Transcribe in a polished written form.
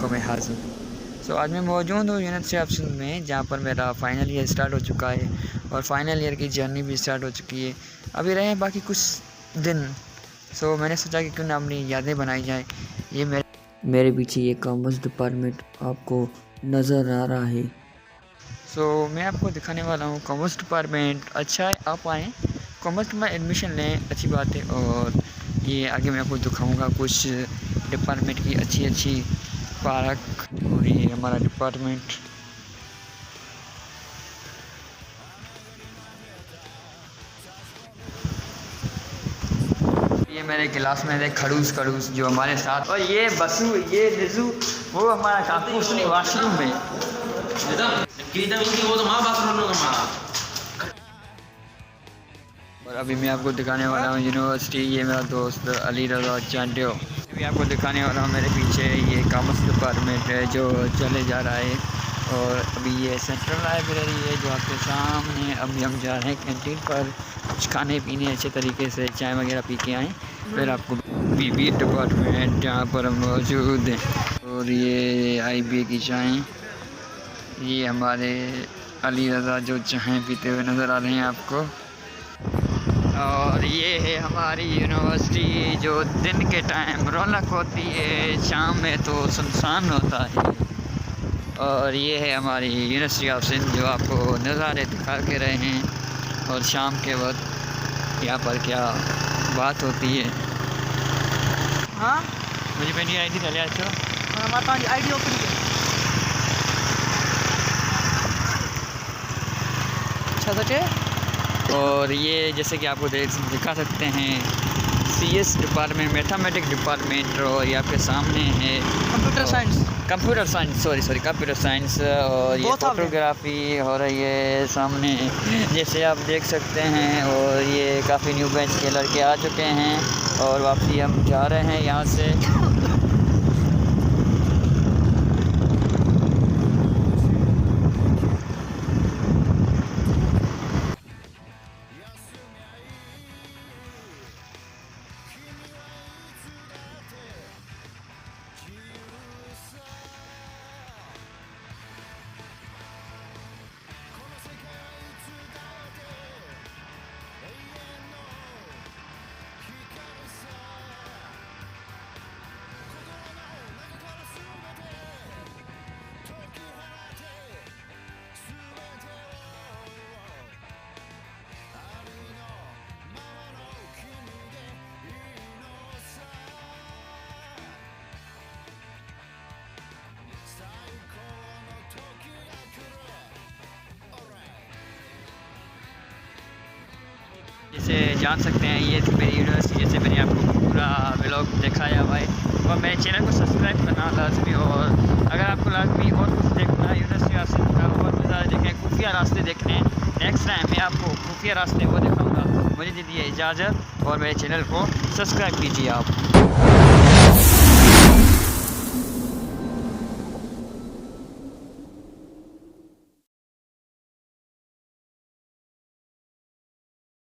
को मैं हाजिर। सो आज मैं मौजूद हूँ यूनिवर्सिटी ऑफ सिंध में, जहाँ पर मेरा फ़ाइनल ईयर स्टार्ट हो चुका है और फाइनल ईयर की जर्नी भी स्टार्ट हो चुकी है। अभी रहे हैं बाकी कुछ दिन। सो मैंने सोचा कि क्यों ना अपनी यादें बनाई जाए। ये मेरे पीछे ये कॉमर्स डिपार्टमेंट आपको नज़र आ रहा है। सो मैं आपको दिखाने वाला हूँ कॉमर्स डिपार्टमेंट। अच्छा है, आप आएँ कॉमर्स में एडमिशन लें, अच्छी बात है। और ये आगे मैं आपको दिखाऊंगा कुछ डिपार्टमेंट की अच्छी पार्क। और ये हमारा डिपार्टमेंट। ये मेरे क्लास में थे खड़ूस जो हमारे साथ, और ये बसु, ये रिजू, वो हमारा काकू उसने वॉशरूम में। और अभी मैं आपको दिखाने वाला हूँ यूनिवर्सिटी। ये मेरा दोस्त अली रज़ा चांडियो। अभी आपको दिखाने वाला हूँ मेरे पीछे ये कॉमर्स डिपार्टमेंट है जो चले जा रहा है। और अभी ये सेंट्रल लाइब्रेरी है जो आपके सामने। अभी हम जा रहे हैं कैंटीन पर कुछ खाने पीने अच्छे तरीके से, चाय वगैरह पी के आएँ। फिर आपको बीबी डिपार्टमेंट जहाँ पर हम मौजूद हैं। और ये IBA की चाय। ये हमारे अली रज़ा जो चाय पीते हुए नज़र आ रहे हैं आपको। और ये है हमारी यूनिवर्सिटी जो दिन के टाइम रौनक होती है, शाम में तो सुनसान होता है। और ये है हमारी यूनिवर्सिटी ऑफ सिंध जो आपको नज़ारे दिखा के रहे हैं। और शाम के वक्त यहाँ पर क्या बात होती है। हाँ, मुझे मेरी ID चले अच्छो ID ओपन और ये जैसे कि आपको दिखा सकते हैं CS डिपार्टमेंट, मैथमेटिक्स डिपार्टमेंट। और ये आपके सामने है कंप्यूटर साइंस। और ये फोटोग्राफी हो रही है सामने, जैसे आप देख सकते हैं। और ये काफ़ी न्यू बैच के लड़के आ चुके हैं और वापसी हम जा रहे हैं यहाँ से। जैसे जान सकते हैं ये थी मेरी यूनिवर्सिटी। जैसे मैंने आपको पूरा व्लॉग दिखाया हुआ है। और मेरे चैनल को सब्सक्राइब करना लाजमी। और अगर आपको लाजमी और कुछ देखना है यूनिवर्सिटी ऑफ सिंध का और नज़ारे देखें, खुफिया रास्ते देखने, नेक्स्ट टाइम मैं आपको खुफिया रास्ते वो दिखाऊँगा। मुझे दीजिए इजाज़त और मेरे चैनल को सब्सक्राइब कीजिए आप।